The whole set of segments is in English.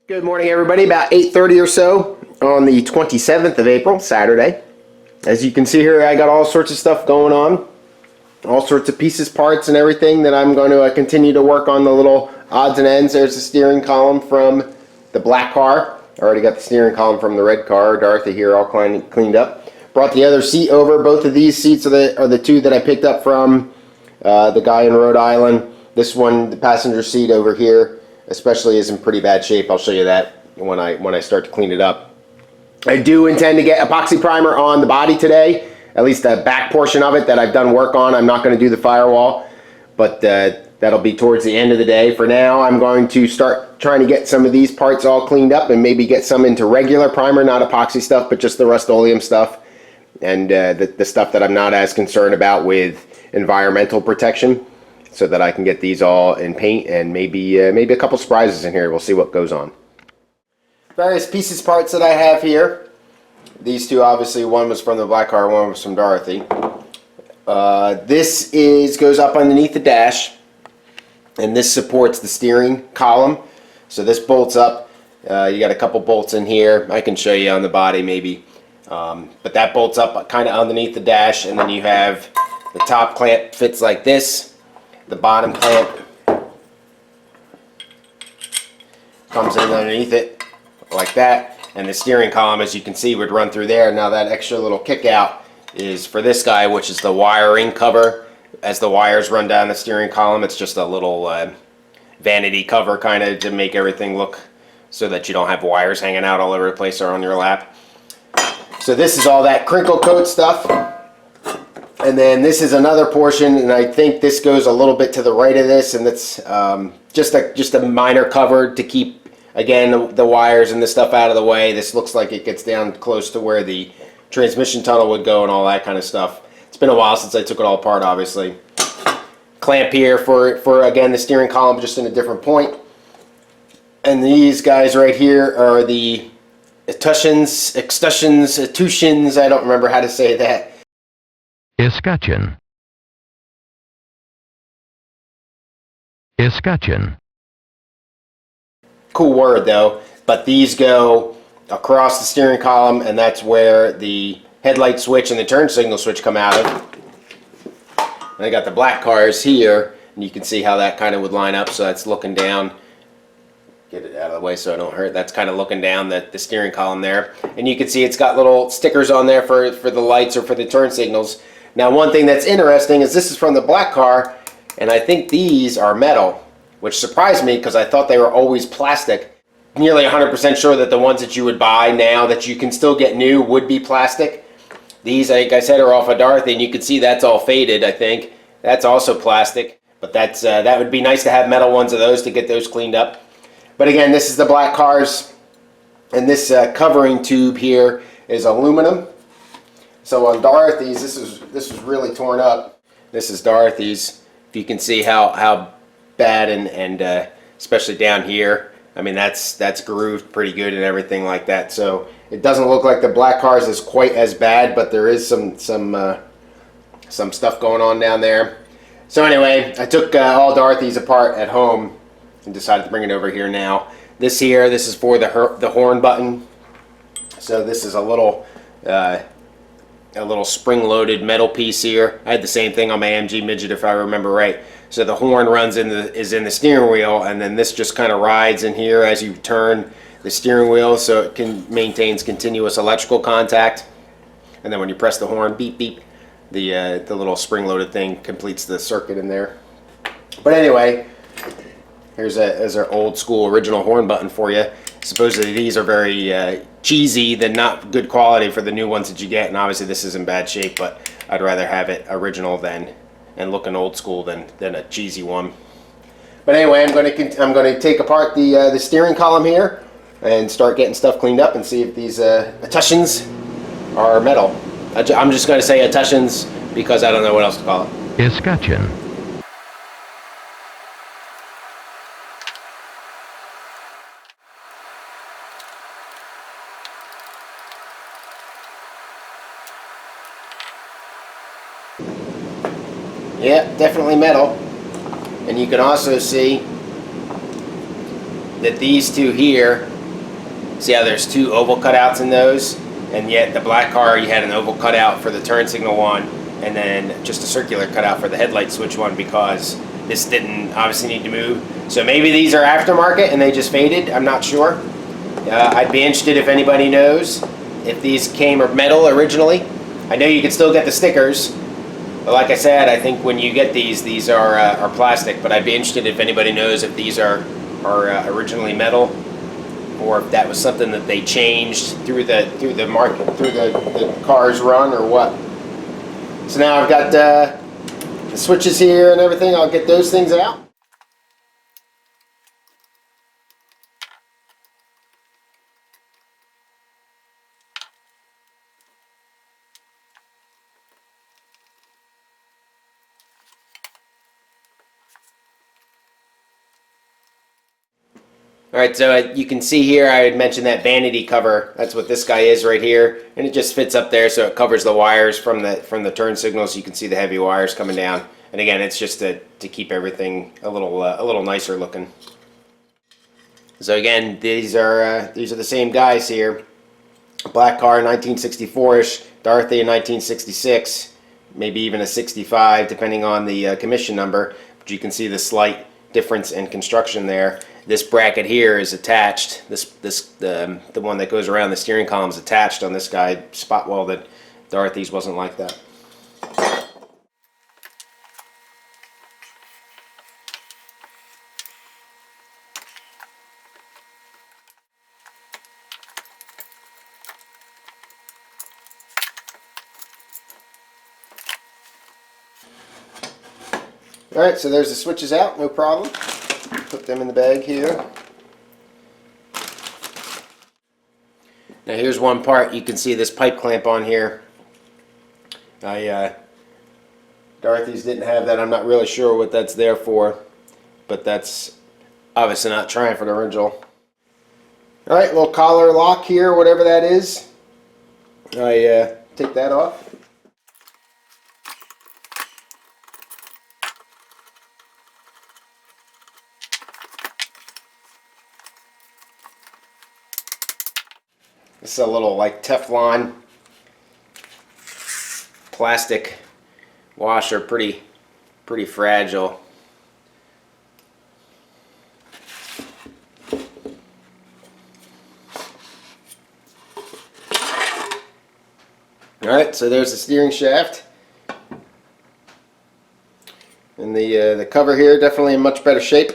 Good morning, everybody. About 8:30 or so on the 27th of April, Saturday. As you can see here, I got all sorts of stuff going on. All sorts of pieces, parts, and everything that I'm going to continue to work on the little odds and ends. There's the steering column from the black car. I already got the steering column from the red car. Dorothy here all cleaned up. Brought the other seat over. Both of these seats are the two that I picked up from the guy in Rhode Island. This one, the passenger seat over here, especially, is in pretty bad shape. I'll show you that when I start to clean it up. I do intend to get epoxy primer on the body today, at least the back portion of it that I've done work on. I'm not going to do the firewall, but that'll be towards the end of the day. For now, I'm going to start trying to get some of these parts all cleaned up and maybe get some into regular primer, not epoxy stuff, but just the Rust-Oleum stuff and the stuff that I'm not as concerned about with environmental protection, so that I can get these all in paint and maybe a couple surprises in here. We'll see what goes on. Various pieces, parts that I have here. These two, obviously, one was from the black car, one was from Dorothy. This goes up underneath the dash, and this supports the steering column. So this bolts up. You got a couple bolts in here. I can show you on the body maybe. But that bolts up kind of underneath the dash, and then you have the top clamp fits like this. The bottom clamp comes in underneath it like that, and the steering column, as you can see, would run through there. Now that extra little kick out is for this guy, which is the wiring cover. As the wires run down the steering column, it's just a little vanity cover kind of to make everything look so that you don't have wires hanging out all over the place or on your lap. So this is all that crinkle coat stuff. And then this is another portion, and I think this goes a little bit to the right of this, and it's just a minor cover to keep, again, the wires and the stuff out of the way. This looks like it gets down close to where the transmission tunnel would go and all that kind of stuff. It's been a while since I took it all apart, obviously. Clamp here for again, the steering column, just in a different point. And these guys right here are the Etutions, I don't remember how to say that. Escutcheon. Escutcheon. Cool word though, but these go across the steering column, and that's where the headlight switch and the turn signal switch come out of. And I got the black cars here, and you can see how that kind of would line up. So that's looking down. Get it out of the way so I don't hurt. That's kind of looking down the steering column there, and you can see it's got little stickers on there for the lights or for the turn signals. Now, one thing that's interesting is this is from the black car, and I think these are metal, which surprised me because I thought they were always plastic. Nearly 100% sure that the ones that you would buy now that you can still get new would be plastic. These, like I said, are off of Dorothy, and you can see that's all faded, I think. That's also plastic, but that would be nice to have metal ones of those to get those cleaned up. But again, this is the black cars, and this covering tube here is aluminum. So on Dorothy's, this was really torn up. This is Dorothy's. If you can see how bad and especially down here. I mean, that's grooved pretty good and everything like that. So it doesn't look like the black cars is quite as bad, but there is some stuff going on down there. So anyway, I took all Dorothy's apart at home and decided to bring it over here now. This is for the horn button. So this is a little spring-loaded metal piece here. I had the same thing on my MG Midget, if I remember right. So the horn is in the steering wheel, and then this just kind of rides in here as you turn the steering wheel, so it maintains continuous electrical contact. And then when you press the horn, beep beep, the little spring-loaded thing completes the circuit in there. But anyway, here's our old school original horn button for you. Supposedly these are very cheesy, than not good quality for the new ones that you get, and obviously this is in bad shape, but I'd rather have it original and looking old school than a cheesy one. But anyway, I'm going to take apart the steering column here and start getting stuff cleaned up and see if these Etutions are metal. I'm just going to say Etutions because I don't know what else to call it. Escutcheon. Yeah, definitely metal. And you can also see that these two here, see how there's two oval cutouts in those? And yet the black car, you had an oval cutout for the turn signal one, and then just a circular cutout for the headlight switch one, because this didn't obviously need to move. So maybe these are aftermarket and they just faded, I'm not sure. I'd be interested if anybody knows if these came metal originally. I know you can still get the stickers, but like I said, I think when you get these are plastic. But I'd be interested if anybody knows if these are originally metal, or if that was something that they changed through the market, through the car's run, or what. So now I've got the switches here and everything. I'll get those things out. Alright, so you can see here I had mentioned that vanity cover. That's what this guy is right here, and it just fits up there so it covers the wires from the turn signals. You can see the heavy wires coming down, and again, it's just to keep everything a little nicer looking. So again, these are the same guys here. Black car, 1964-ish, Dorothy in 1966, maybe even a 65 depending on the commission number, but you can see the slight difference in construction there. This bracket here is attached. The one that goes around the steering column is attached on this guy, spot welded. Dorothy's wasn't like that. Alright, so there's the switches out, no problem. Put them in the bag here. Now here's one part. You can see this pipe clamp on here. Dorothy's didn't have that. I'm not really sure what that's there for, but that's obviously not trying for the original. Alright, little collar lock here, whatever that is. I take that off. This is a little like Teflon plastic washer, pretty fragile. Alright, so there's the steering shaft. And the cover here, definitely in much better shape.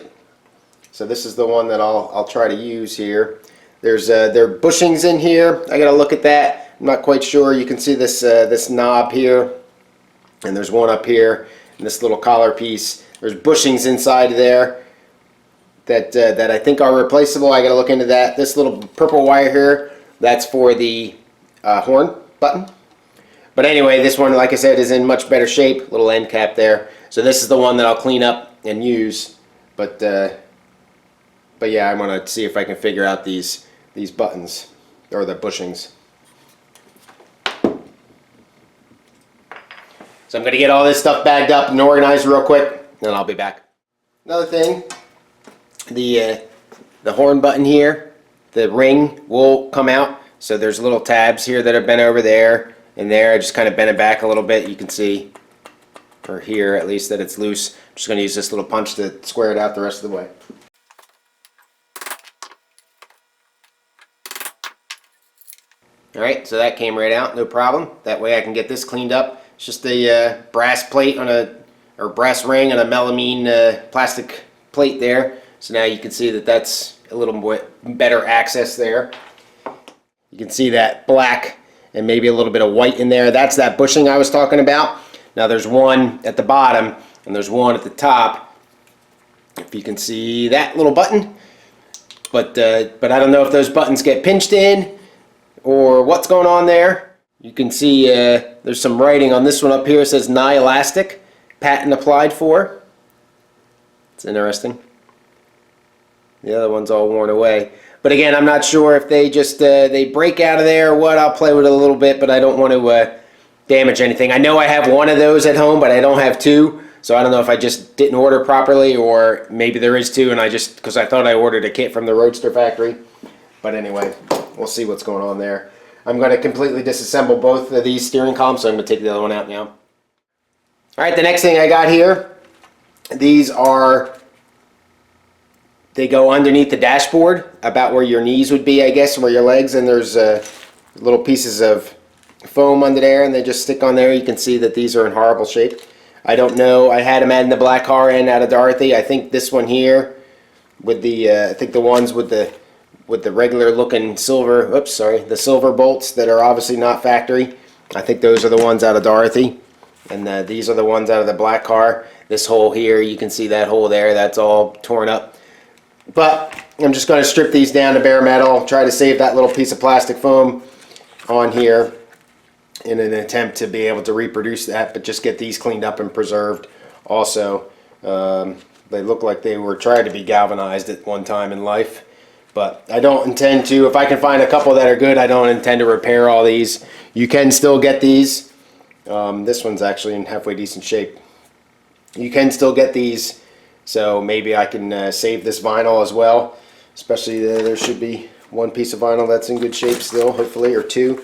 So this is the one that I'll try to use here. There are bushings in here. I gotta look at that. I'm not quite sure. You can see this knob here, and there's one up here, and this little collar piece. There's bushings inside there that I think are replaceable. I gotta look into that. This little purple wire here, that's for the horn button. But anyway, this one, like I said, is in much better shape. Little end cap there. So this is the one that I'll clean up and use. But yeah, I'm gonna see if I can figure out these buttons, or the bushings. So I'm going to get all this stuff bagged up and organized real quick, and I'll be back. Another thing, the horn button here, the ring will come out. So there's little tabs here that are bent over there and there. I just kind of bent it back a little bit. You can see, or here at least, that it's loose. I'm just going to use this little punch to square it out the rest of the way. Alright, so that came right out, no problem. That way I can get this cleaned up. It's just a brass plate or brass ring on a melamine plastic plate there. So now you can see that that's a little bit better access there. You can see that black and maybe a little bit of white in there. That's that bushing I was talking about. Now there's one at the bottom and there's one at the top. If you can see that little button. But I don't know if those buttons get pinched in or what's going on there. You can see there's some writing on this one up here. It says Elastic, patent applied for. It's interesting. The other one's all worn away. But again, I'm not sure if they just they break out of there or what. I'll play with it a little bit, but I don't want to damage anything. I know I have one of those at home, but I don't have two. So I don't know if I just didn't order properly, or maybe there is too, and I just, because I thought I ordered a kit from the Roadster factory. But anyway, we'll see what's going on there. I'm going to completely disassemble both of these steering columns, so I'm going to take the other one out now. All right, the next thing I got here, these are, they go underneath the dashboard, about where your knees would be, I guess, and where your legs, and there's little pieces of foam under there, and they just stick on there. You can see that these are in horrible shape. I don't know, I had them out in the black car and out of Dorothy. I think this one here, with the, I think the ones with the regular looking silver, oops, sorry, the silver bolts that are obviously not factory, I think those are the ones out of Dorothy. And these are the ones out of the black car. This hole here, you can see that hole there, that's all torn up. But I'm just going to strip these down to bare metal, try to save that little piece of plastic foam on here in an attempt to be able to reproduce that, but just get these cleaned up and preserved also. They look like they were tried to be galvanized at one time in life, but I don't intend to. If I can find a couple that are good, I don't intend to repair all these. You can still get these. This one's actually in halfway decent shape. You can still get these, so maybe I can save this vinyl as well. Especially there should be one piece of vinyl that's in good shape still, hopefully, or two.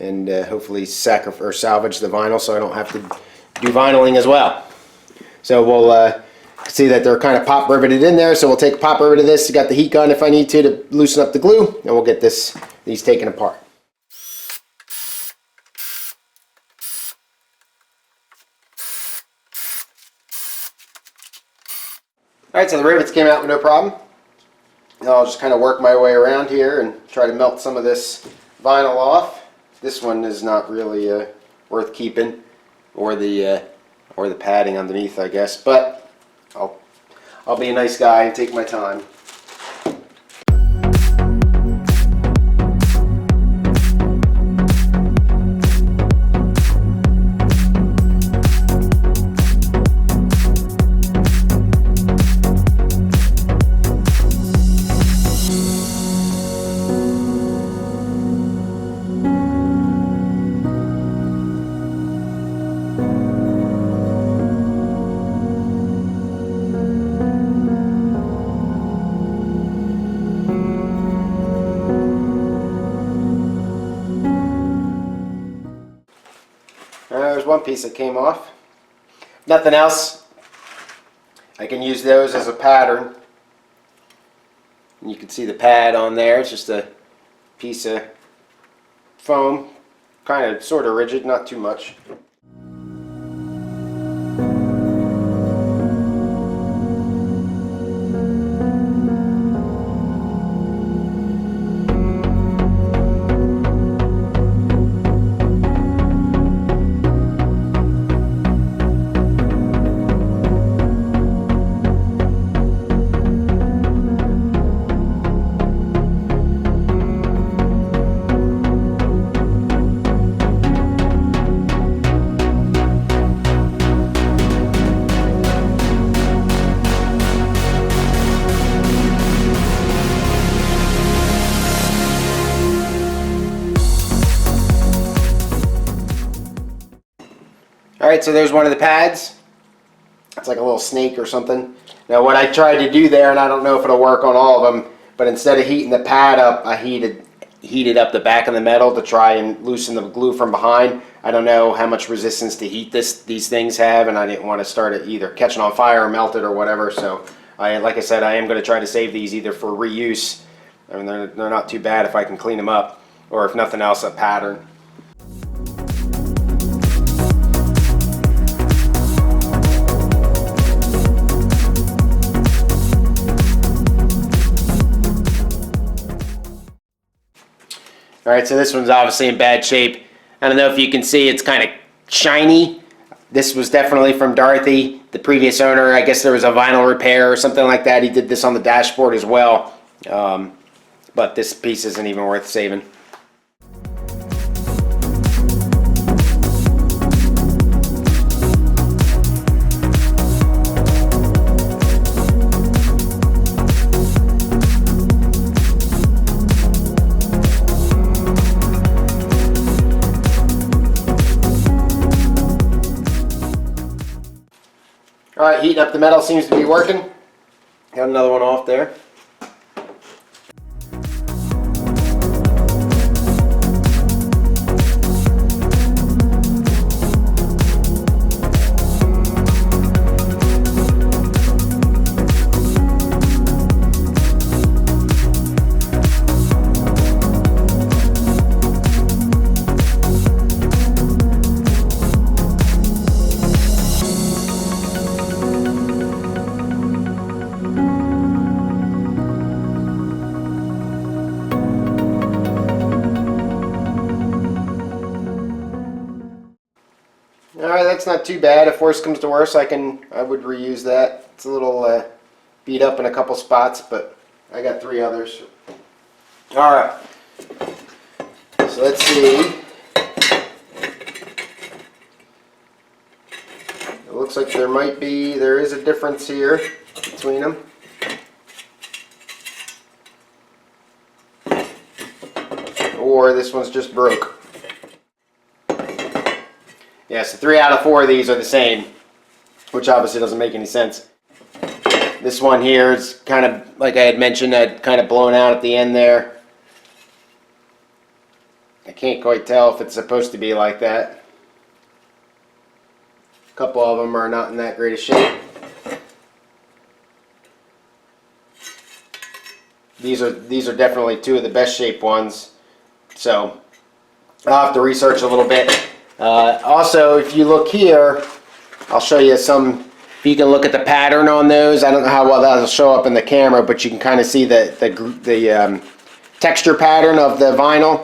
And hopefully salvage the vinyl so I don't have to do vinyling as well. So we'll see that they're kind of pop riveted in there, so we'll take a pop rivet of this. Got the heat gun if I need to loosen up the glue, and we'll get these taken apart. Alright, so the rivets came out with no problem. Now I'll just kind of work my way around here and try to melt some of this vinyl off. This one is not really worth keeping, or the padding underneath, I guess. But I'll be a nice guy and take my time. There's one piece that came off. Nothing else. I can use those as a pattern. And you can see the pad on there. It's just a piece of foam. Kind of sort of rigid, not too much. Alright, so there's one of the pads. It's like a little snake or something. Now what I tried to do there, and I don't know if it'll work on all of them, but instead of heating the pad up, I heated up the back of the metal to try and loosen the glue from behind. I don't know how much resistance to heat these things have, and I didn't want to start it either catching on fire or melted or whatever. So like I said, I am going to try to save these either for reuse. I mean, they're not too bad if I can clean them up, or if nothing else, a pattern. Alright, so this one's obviously in bad shape. I don't know if you can see, it's kind of shiny. This was definitely from Dorothy, the previous owner. I guess there was a vinyl repair or something like that. He did this on the dashboard as well. But this piece isn't even worth saving. Alright, heating up the metal seems to be working. Got another one off there. Alright, that's not too bad. If worse comes to worse, I would reuse that. It's a little beat up in a couple spots, but I got 3 others. Alright, so let's see. It looks like there is a difference here between them. Or this one's just broke. Yeah, so 3 out of 4 of these are the same, which obviously doesn't make any sense. This one here is kind of, like I had mentioned, kind of blown out at the end there. I can't quite tell if it's supposed to be like that. A couple of them are not in that great a shape. These are definitely 2 of the best shaped ones. So I'll have to research a little bit. Also, if you look here, I'll show you some. You can look at the pattern on those. I don't know how well that'll show up in the camera, but you can kind of see the texture pattern of the vinyl.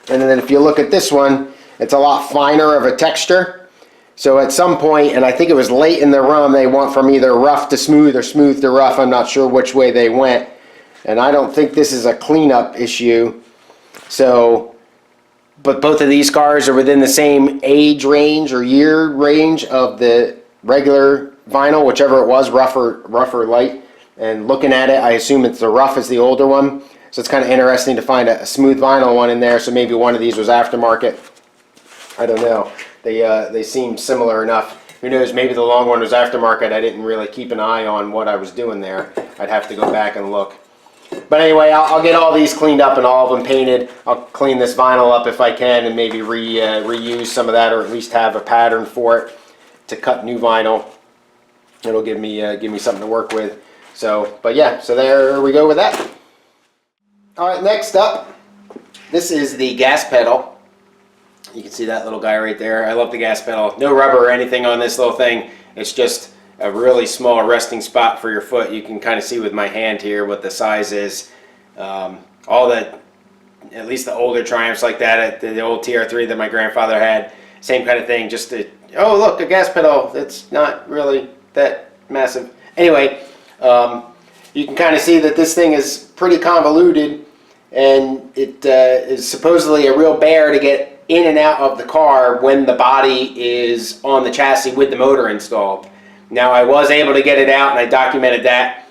And then if you look at this one, it's a lot finer of a texture. So at some point, and I think it was late in the run, they went from either rough to smooth or smooth to rough. I'm not sure which way they went. And I don't think this is a cleanup issue. So, but both of these cars are within the same age range or year range of the regular vinyl, whichever it was, rough or light. And looking at it, I assume it's the rough is the older one. So it's kind of interesting to find a smooth vinyl one in there. So maybe one of these was aftermarket. I don't know. They seem similar enough. Who knows? Maybe the long one was aftermarket. I didn't really keep an eye on what I was doing there. I'd have to go back and look. But anyway, I'll get all these cleaned up and all of them painted. I'll clean this vinyl up if I can and maybe reuse some of that, or at least have a pattern for it to cut new vinyl. It'll give me something to work with. So, but yeah, so there we go with that. All right, next up, this is the gas pedal. You can see that little guy right there. I love the gas pedal. No rubber or anything on this little thing. It's just a really small resting spot for your foot. You can kind of see with my hand here what the size is. All the, at least the older Triumphs like that, the old TR3 that my grandfather had, same kind of thing. Just to, oh look, a gas pedal. It's not really that massive. Anyway, you can kind of see that this thing is pretty convoluted, and it is supposedly a real bear to get in and out of the car when the body is on the chassis with the motor installed. Now, I was able to get it out, and I documented that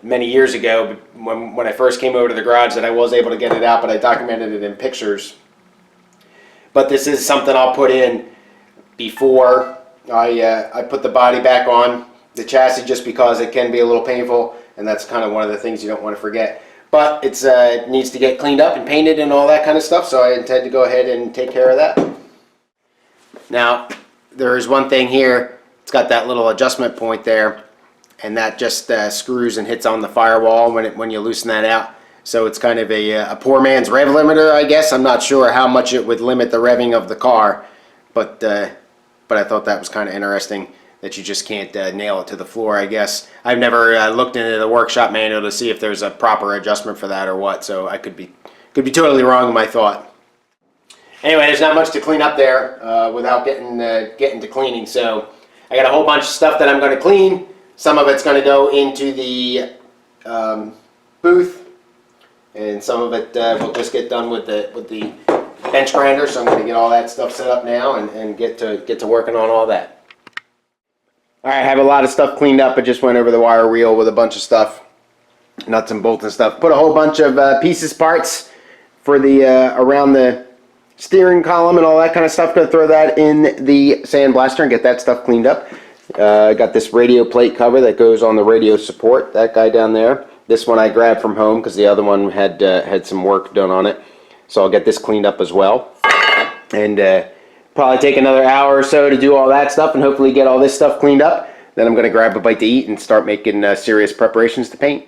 many years ago when I first came over to the garage, that I was able to get it out, but I documented it in pictures. But this is something I'll put in before I put the body back on the chassis, just because it can be a little painful, and that's kind of one of the things you don't want to forget. But it needs to get cleaned up and painted and all that kind of stuff, so I intend to go ahead and take care of that. Now, there is one thing here. It's got that little adjustment point there, and that just screws and hits on the firewall when you loosen that out. So it's kind of a poor man's rev limiter, I guess. I'm not sure how much it would limit the revving of the car, but I thought that was kind of interesting that you just can't nail it to the floor, I guess. I've never looked into the workshop manual to see if there's a proper adjustment for that or what, so I could be totally wrong in my thought. Anyway, there's not much to clean up there without getting to cleaning. So I got a whole bunch of stuff that I'm going to clean. Some of it's going to go into the booth, and some of it will just get done with the bench grinder. So I'm going to get all that stuff set up now and get to working on all that. All right, I have a lot of stuff cleaned up. I just went over the wire reel with a bunch of stuff, nuts and bolts and stuff. Put a whole bunch of pieces, parts for the around the steering column and all that kind of stuff. Going to throw that in the sandblaster and get that stuff cleaned up. I got this radio plate cover that goes on the radio support, that guy down there. This one I grabbed from home because the other one had some work done on it. So I'll get this cleaned up as well. And probably take another hour or so to do all that stuff and hopefully get all this stuff cleaned up. Then I'm going to grab a bite to eat and start making serious preparations to paint.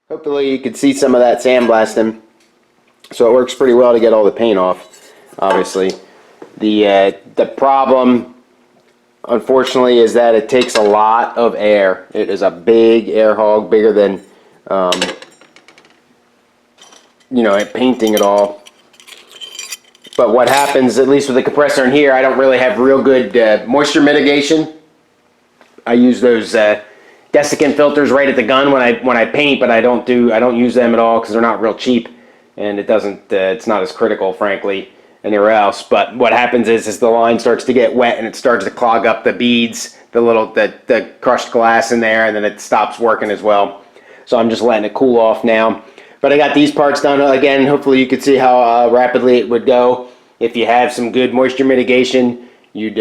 Hopefully you can see some of that sandblasting. So it works pretty well to get all the paint off, obviously. The problem, unfortunately, is that it takes a lot of air. It is a big air hog, bigger than, painting it all. But what happens, at least with the compressor in here, I don't really have real good moisture mitigation. I use those desiccant filters right at the gun when I paint, but I don't use them at all because they're not real cheap, and it's not as critical, frankly, anywhere else. But what happens is the line starts to get wet and it starts to clog up the beads, the crushed glass in there, and then it stops working as well. So I'm just letting it cool off now. But I got these parts done again. Hopefully you could see how rapidly it would go if you have some good moisture mitigation. You'd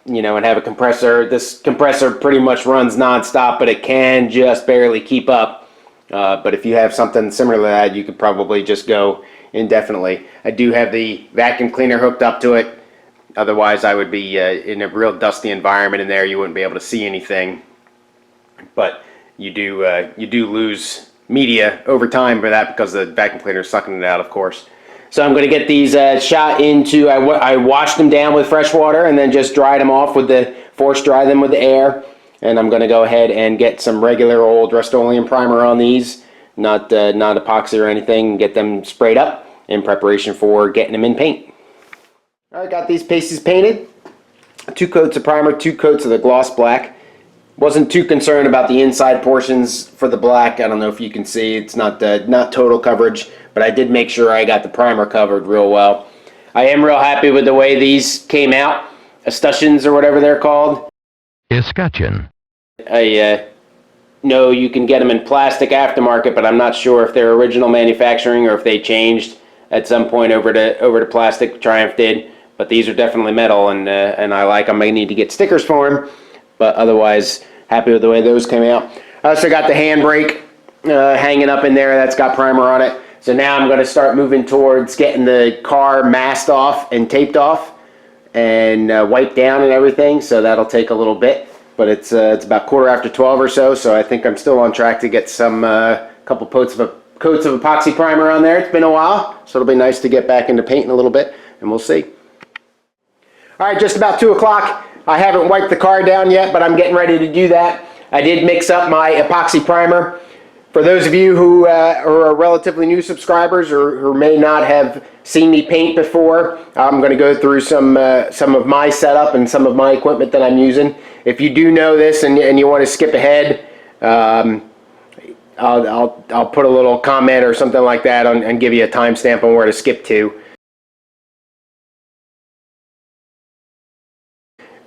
and have a compressor. This compressor pretty much runs non-stop, but it can just barely keep up. But if you have something similar to that, you could probably just go indefinitely. I do have the vacuum cleaner hooked up to it. Otherwise, I would be in a real dusty environment in there. You wouldn't be able to see anything. But you do lose media over time for that because the vacuum cleaner is sucking it out, of course. So I'm going to get these shot into, I washed them down with fresh water and then just dried them off force dry them with the air. And I'm going to go ahead and get some regular old Rust-Oleum primer on these, not epoxy or anything, and get them sprayed up in preparation for getting them in paint. Alright, got these pieces painted. 2 coats of primer, 2 coats of the gloss black. Wasn't too concerned about the inside portions for the black. I don't know if you can see, it's not total coverage, but I did make sure I got the primer covered real well. I am real happy with the way these came out. Escutcheons or whatever they're called. Escutcheon. I know you can get them in plastic aftermarket, but I'm not sure if they're original manufacturing or if they changed at some point over to plastic. Triumph did, but these are definitely metal, and I like them. I need to get stickers for them, but otherwise happy with the way those came out. I also got the handbrake hanging up in there. That's got primer on it. So now I'm going to start moving towards getting the car masked off and taped off and wiped down and everything. So that'll take a little bit, but it's about 12:15 or so. So I think I'm still on track to get some couple coats of coats of epoxy primer on there. It's been a while, so it'll be nice to get back into painting a little bit, and we'll see. All right, just about 2 o'clock. I haven't wiped the car down yet, but I'm getting ready to do that. I did mix up my epoxy primer. For those of you who are relatively new subscribers or who may not have seen me paint before, I'm going to go through some of my setup and some of my equipment that I'm using. If you do know this and you want to skip ahead, I'll put a little comment or something like that and give you a timestamp on where to skip to.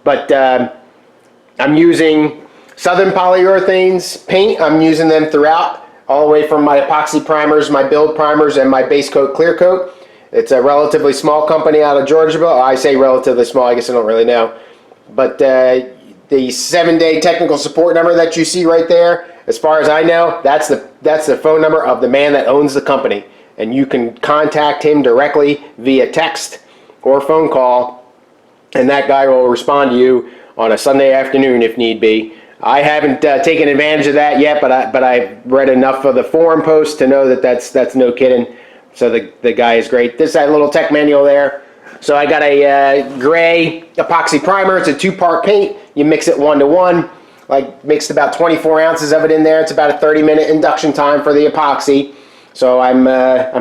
But I'm using Southern Polyurethanes paint. I'm using them throughout, all the way from my epoxy primers, my build primers, and my base coat clear coat. It's a relatively small company out of Georgiaville. I say relatively small, I guess I don't really know. But the 7-day technical support number that you see right there, as far as I know, that's the phone number of the man that owns the company. And you can contact him directly via text or phone call, and that guy will respond to you on a Sunday afternoon if need be. I haven't taken advantage of that yet, but I've read enough of the forum posts to know that that's no kidding. So the guy is great. This is a little tech manual there. So I got a gray epoxy primer. It's a 2-part paint. You mix it 1-to-1. Like mixed about 24 ounces of it in there. It's about a 30-minute induction time for the epoxy. So I'm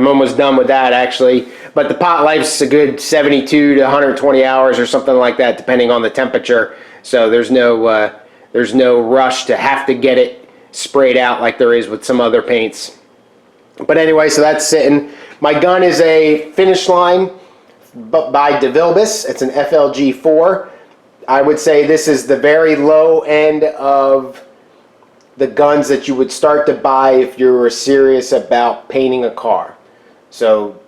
almost done with that actually. But the pot life's a good 72 to 120 hours or something like that, depending on the temperature. So there's no rush to have to get it sprayed out like there is with some other paints. But anyway, so that's sitting. My gun is a Finish Line by DeVilbiss. It's an FLG4. I would say this is the very low end of the guns that you would start to buy if you were serious about painting a car. So,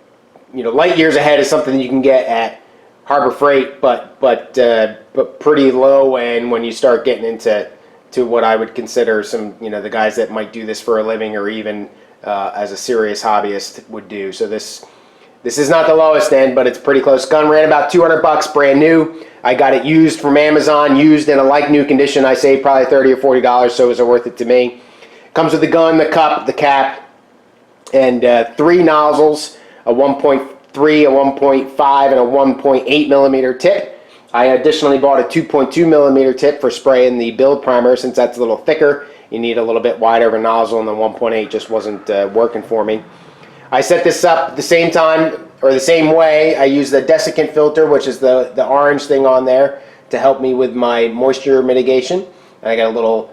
you know, light years ahead is something that you can get at Harbor Freight, but pretty low end when you start getting into what I would consider some, you know, the guys that might do this for a living or even as a serious hobbyist would do. So this is not the lowest end, but it's pretty close. Gun ran about $200, brand new. I got it used from Amazon, used in a like new condition. I saved probably $30 or $40, so it was worth it to me. Comes with the gun, the cup, the cap, and 3 nozzles, a 1.3, a 1.5, and a 1.8 millimeter tip. I additionally bought a 2.2 millimeter tip for spraying the build primer. Since that's a little thicker, you need a little bit wider of a nozzle, and the 1.8 just wasn't working for me. I set this up at the same time, or the same way. I use the desiccant filter, which is the orange thing on there, to help me with my moisture mitigation. And I got a little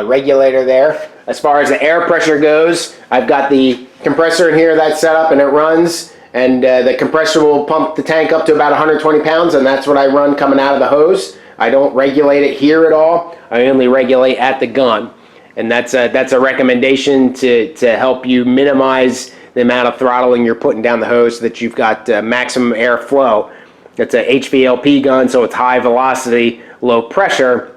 regulator there. As far as the air pressure goes, I've got the compressor in here that's set up and it runs, and the compressor will pump the tank up to about 120 pounds, and that's what I run coming out of the hose. I don't regulate it here at all. I only regulate at the gun, and that's a recommendation to help you minimize the amount of throttling you're putting down the hose so that you've got maximum air flow. It's a HVLP gun, so it's high velocity, low pressure,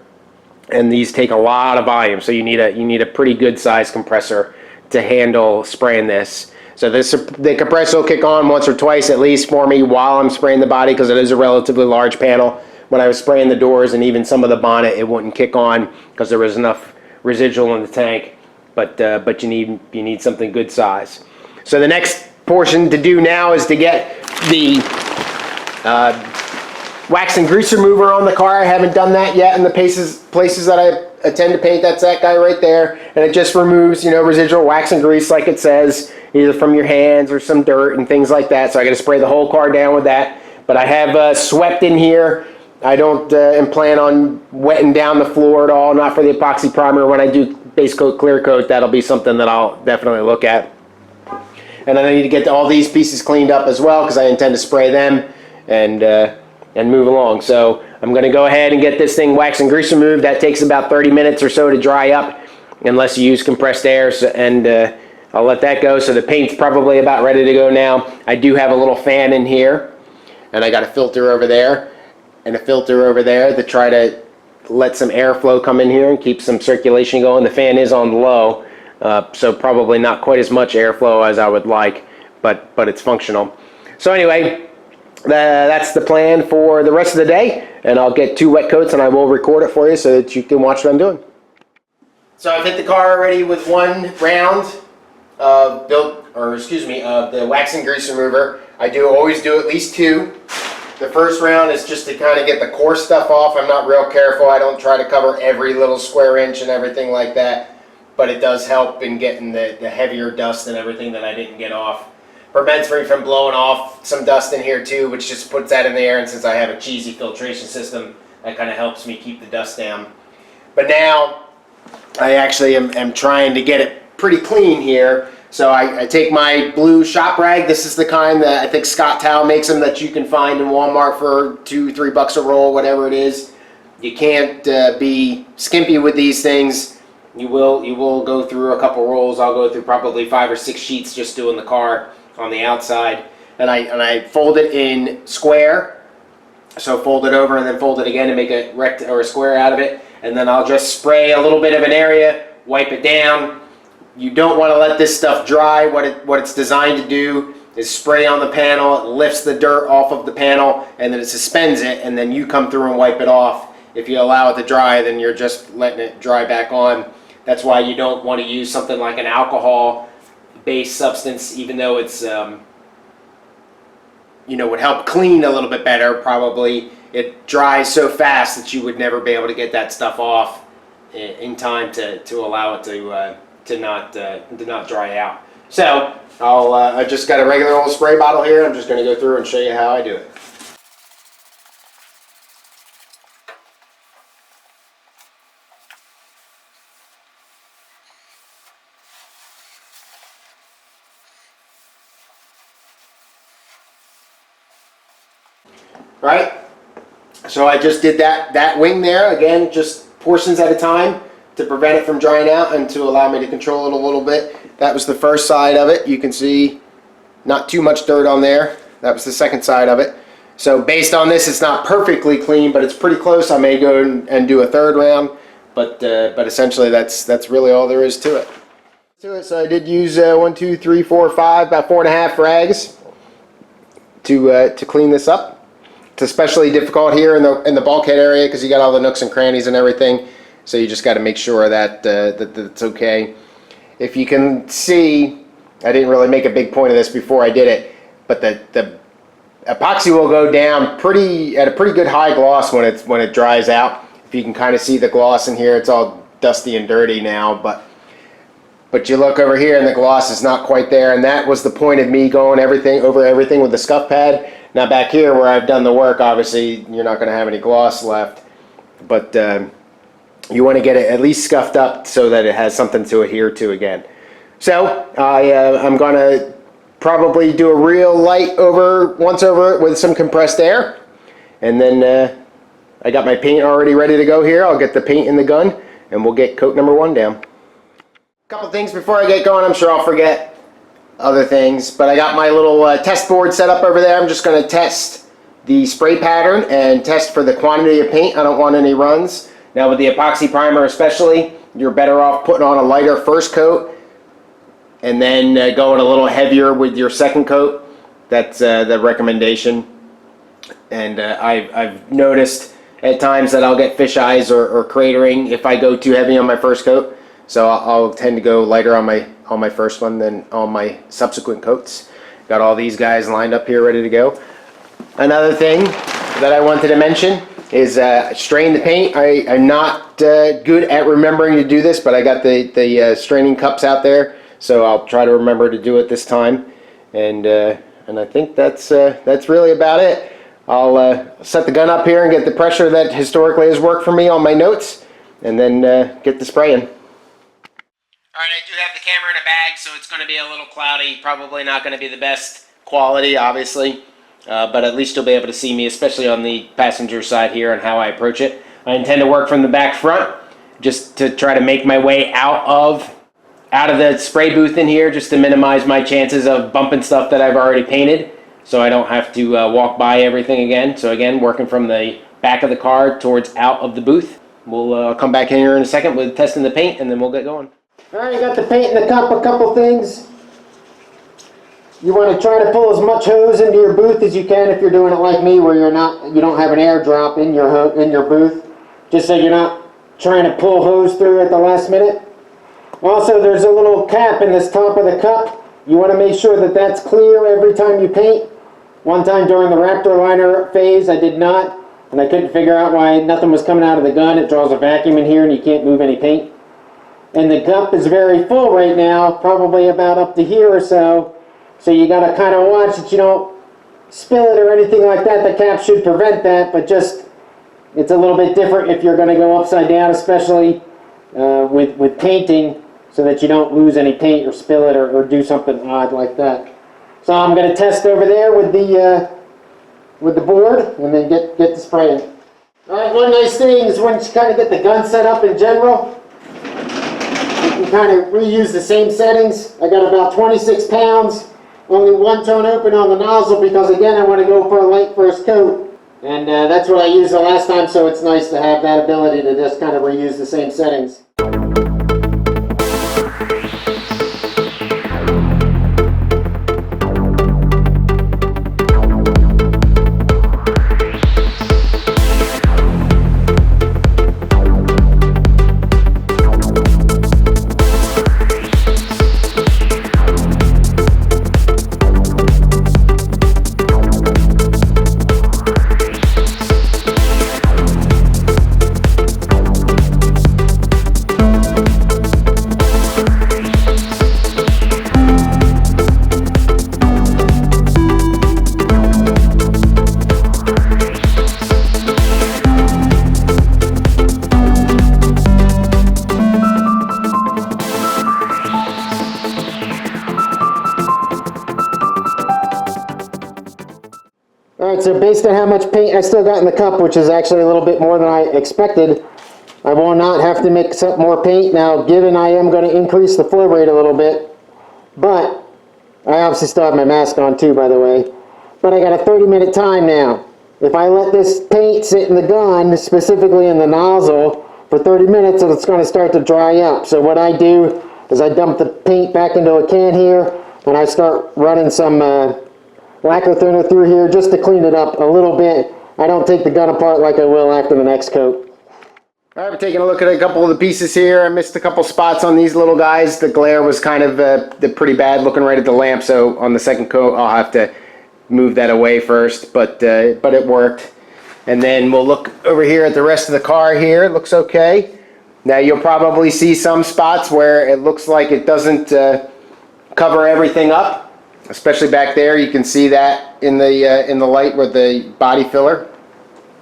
and these take a lot of volume. So you need a pretty good size compressor to handle spraying this. So the compressor will kick on once or twice at least for me while I'm spraying the body, because it is a relatively large panel. When I was spraying the doors and even some of the bonnet, it wouldn't kick on because there was enough residual in the tank. But you need something good size. So the next portion to do now is to get the wax and grease remover on the car. I haven't done that yet in the places that I tend to paint. That's that guy right there, and it just removes, you know, residual wax and grease, like it says, either from your hands or some dirt and things like that. So I got to spray the whole car down with that. But I have swept in here. I don't plan on wetting down the floor at all. Not for the epoxy primer. When I do base coat, clear coat, that'll be something that I'll definitely look at. And then I need to get all these pieces cleaned up as well, because I intend to spray them and move along. So I'm going to go ahead and get this thing wax and grease removed. That takes about 30 minutes or so to dry up, unless you use compressed air, and I'll let that go. So the paint's probably about ready to go now. I do have a little fan in here, and I got a filter over there and a filter over there to try to let some airflow come in here and keep some circulation going. The fan is on low, so probably not quite as much airflow as I would like, but it's functional. So anyway, that's the plan for the rest of the day, and I'll get 2 wet coats and I will record it for you so that you can watch what I'm doing. So I've hit the car already with 1 round of the wax and grease remover. I always do at least 2. The first round is just to kind of get the coarse stuff off. I'm not real careful. I don't try to cover every little square inch and everything like that, but it does help in getting the heavier dust and everything that I didn't get off. Prevents me from blowing off some dust in here too, which just puts that in the air, and since I have a cheesy filtration system, that kind of helps me keep the dust down. But now I actually am trying to get it pretty clean here. So I take my blue shop rag. This is the kind that I think Scott Towel makes them, that you can find in Walmart for $2-3 a roll, whatever it is. You can't be skimpy with these things. You will go through a couple rolls. I'll go through probably 5 or 6 sheets just doing the car on the outside, and I fold it in square. So fold it over and then fold it again to make a rect or a square out of it, and then I'll just spray a little bit of an area, wipe it down. You don't want to let this stuff dry. What it's designed to do is spray on the panel. It lifts the dirt off of the panel, and then it suspends it, and then you come through and wipe it off. If you allow it to dry, then you're just letting it dry back on. That's why you don't want to use something like an alcohol-based substance, even though it's would help clean a little bit better. Probably it dries so fast that you would never be able to get that stuff off in time to allow it to not dry out. So I just got a regular old spray bottle here. I'm just going to go through and show you how I do it. Right? So I just did that wing there, again, just portions at a time to prevent it from drying out and to allow me to control it a little bit. That was the first side of it. You can see not too much dirt on there. That was the second side of it. So based on this, it's not perfectly clean, but it's pretty close. I may go and do a third round, but essentially that's really all there is to it. So I did use 1, 2, 3, 4, 5, about 4.5 rags to clean this up. It's especially difficult here in the bulkhead area because you got all the nooks and crannies and everything. So you just got to make sure that it's okay. If you can see, I didn't really make a big point of this before I did it, but the epoxy will go down at a pretty good high gloss when it dries out. If you can kind of see the gloss in here, it's all dusty and dirty now, but you look over here and the gloss is not quite there, and that was the point of me going over everything with the scuff pad. Now back here where I've done the work, obviously you're not going to have any gloss left, but you want to get it at least scuffed up so that it has something to adhere to again. So I'm going to probably do a real light once over it with some compressed air, and then I got my paint already ready to go here. I'll get the paint in the gun and we'll get coat number 1 down. A couple things before I get going. I'm sure I'll forget other things, but I got my little test board set up over there. I'm just going to test the spray pattern and test for the quantity of paint. I don't want any runs. Now with the epoxy primer especially, you're better off putting on a lighter first coat and then going a little heavier with your second coat. That's the recommendation. And I've noticed at times that I'll get fish eyes or cratering if I go too heavy on my first coat. So I'll tend to go lighter on my first one than on my subsequent coats. Got all these guys lined up here ready to go. Another thing that I wanted to mention is strain the paint. I'm not good at remembering to do this, but I got the straining cups out there, so I'll try to remember to do it this time. And I think that's really about it. I'll set the gun up here and get the pressure that historically has worked for me on my notes, and then get the spraying. Alright, I do have the camera in a bag, so it's going to be a little cloudy. Probably not going to be the best quality, obviously. But at least you'll be able to see me, especially on the passenger side here, and how I approach it. I intend to work from the back front, just to try to make my way out of the spray booth in here, just to minimize my chances of bumping stuff that I've already painted, so I don't have to walk by everything again. So again, working from the back of the car towards out of the booth. We'll come back in here in a second with testing the paint, and then we'll get going. Alright, got the paint in the cup. A couple things. You want to try to pull as much hose into your booth as you can if you're doing it like me, where you don't have an air drop in your booth, just so you're not trying to pull hose through at the last minute. Also, there's a little cap in this top of the cup. You want to make sure that that's clear every time you paint. One time during the Raptor liner phase, I did not, and I couldn't figure out why nothing was coming out of the gun. It draws a vacuum in here and you can't move any paint. And the cup is very full right now, probably about up to here or so. So you got to kind of watch that you don't spill it or anything like that. The cap should prevent that, but just, it's a little bit different if you're going to go upside down, especially with painting, so that you don't lose any paint or spill it or do something odd like that. So I'm going to test over there with the board and then get the spraying. All right, one nice thing is once you kind of get the gun set up in general, you can kind of reuse the same settings. I got about 26 pounds, only one tone open on the nozzle because again I want to go for a light first coat. And that's what I used the last time, so it's nice to have that ability to just kind of reuse the same settings. Alright, so based on how much paint I still got in the cup, which is actually a little bit more than I expected, I will not have to mix up more paint. Now, given I am going to increase the flow rate a little bit, but I obviously still have my mask on too, by the way, but I got a 30-minute time now. If I let this paint sit in the gun, specifically in the nozzle, for 30 minutes, it's going to start to dry up. So what I do is I dump the paint back into a can here, and I start running some lacquer thinner through here just to clean it up a little bit. I don't take the gun apart like I will after the next coat. Alright, we're taking a look at a couple of the pieces here. I missed a couple spots on these little guys. The glare was kind of pretty bad looking right at the lamp, so on the second coat I'll have to move that away first, but it worked. And then we'll look over here at the rest of the car here. It looks okay. Now you'll probably see some spots where it looks like it doesn't cover everything up. Especially back there, you can see that in the light with the body filler,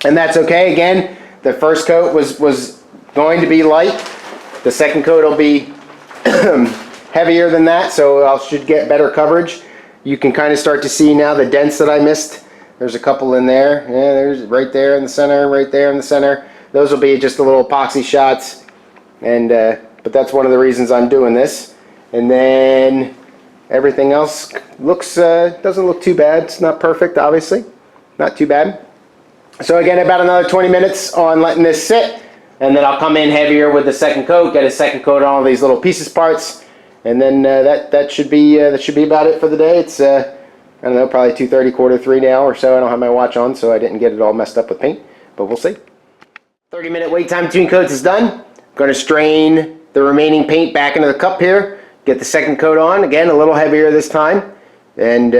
and that's okay. Again, the first coat was going to be light. The second coat will be heavier than that, so I should get better coverage. You can kind of start to see now the dents that I missed. There's a couple in there. Yeah, there's right there in the center, right there in the center. Those will be just a little epoxy shots, and but that's one of the reasons I'm doing this. And then everything else looks doesn't look too bad. It's not perfect, obviously, not too bad. So again, about another 20 minutes on letting this sit, and then I'll come in heavier with the second coat, get a second coat on all these little pieces parts, and then that should be about it for the day. It's I don't know, probably 2:30, 2:45 now or so. I don't have my watch on, so I didn't get it all messed up with paint, but we'll see. 30-minute wait time between coats is done. I'm going to strain the remaining paint back into the cup here. Get the second coat on, again a little heavier this time, and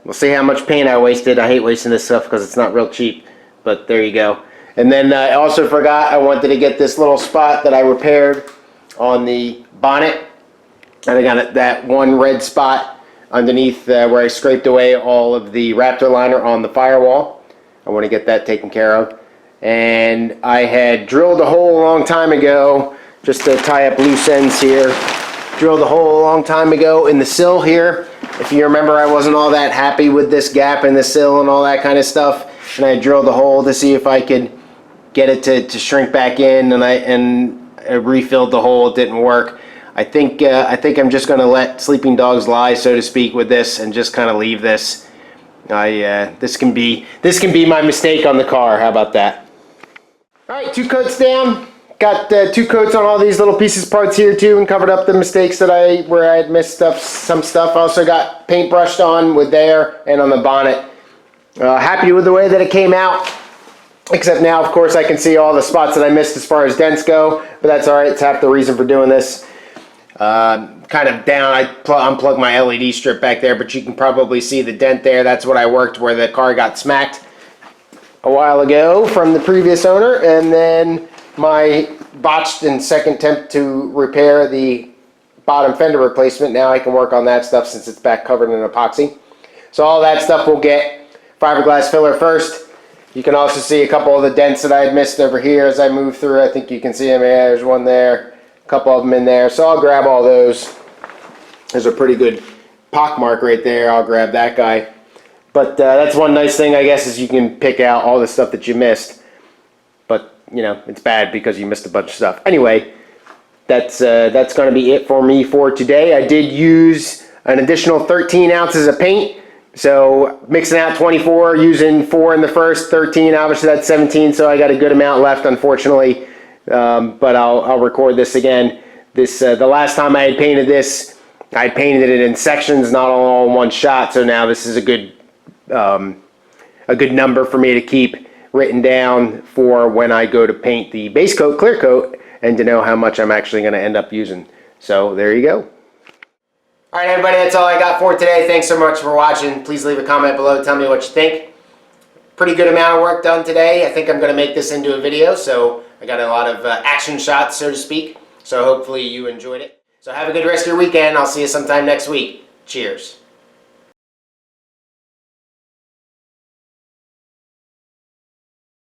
we'll see how much paint I wasted. I hate wasting this stuff because it's not real cheap, but there you go. And then I also forgot I wanted to get this little spot that I repaired on the bonnet, and I got that one red spot underneath where I scraped away all of the Raptor liner on the firewall. I want to get that taken care of, and I had drilled a hole a long time ago just to tie up loose ends here. Drilled a hole a long time ago in the sill here. If you remember, I wasn't all that happy with this gap in the sill and all that kind of stuff, and I drilled a hole to see if I could get it to shrink back in, and I refilled the hole. It didn't work. I think I'm just going to let sleeping dogs lie, so to speak, with this, and just kind of leave this. This can be my mistake on the car. How about that? All right, 2 coats down. Got 2 coats on all these little pieces parts here too, and covered up the mistakes that where I had missed some stuff. I also got paint brushed on with there and on the bonnet. Happy with the way that it came out, except now of course I can see all the spots that I missed as far as dents go, but that's alright. It's half the reason for doing this. kind of down. I unplugged my LED strip back there, but you can probably see the dent there. That's what I worked where the car got smacked a while ago from the previous owner. And then my botched and second attempt to repair the bottom fender replacement. Now I can work on that stuff since it's back covered in epoxy. So all that stuff will get fiberglass filler first. You can also see a couple of the dents that I had missed over here as I move through. I think you can see them. Yeah, there's one there, a couple of them in there. So I'll grab all those. There's a pretty good pock mark right there. I'll grab that guy. But that's one nice thing, I guess, is you can pick out all the stuff that you missed. But, you know, it's bad because you missed a bunch of stuff. Anyway, that's going to be it for me for today. I did use an additional 13 ounces of paint. So mixing out 24, using 4 in the first, 13, obviously that's 17, so I got a good amount left, unfortunately. But I'll record this again. The last time I had painted this, I painted it in sections, not all in one shot. So now this is a good number for me to keep written down for when I go to paint the base coat, clear coat, and to know how much I'm actually going to end up using. So there you go. All right, everybody, that's all I got for today. Thanks so much for watching. Please leave a comment below. Tell me what you think. Pretty good amount of work done today. I think I'm going to make this into a video, so I got a lot of action shots, so to speak. So hopefully you enjoyed it. So have a good rest of your weekend. I'll see you sometime next week. Cheers.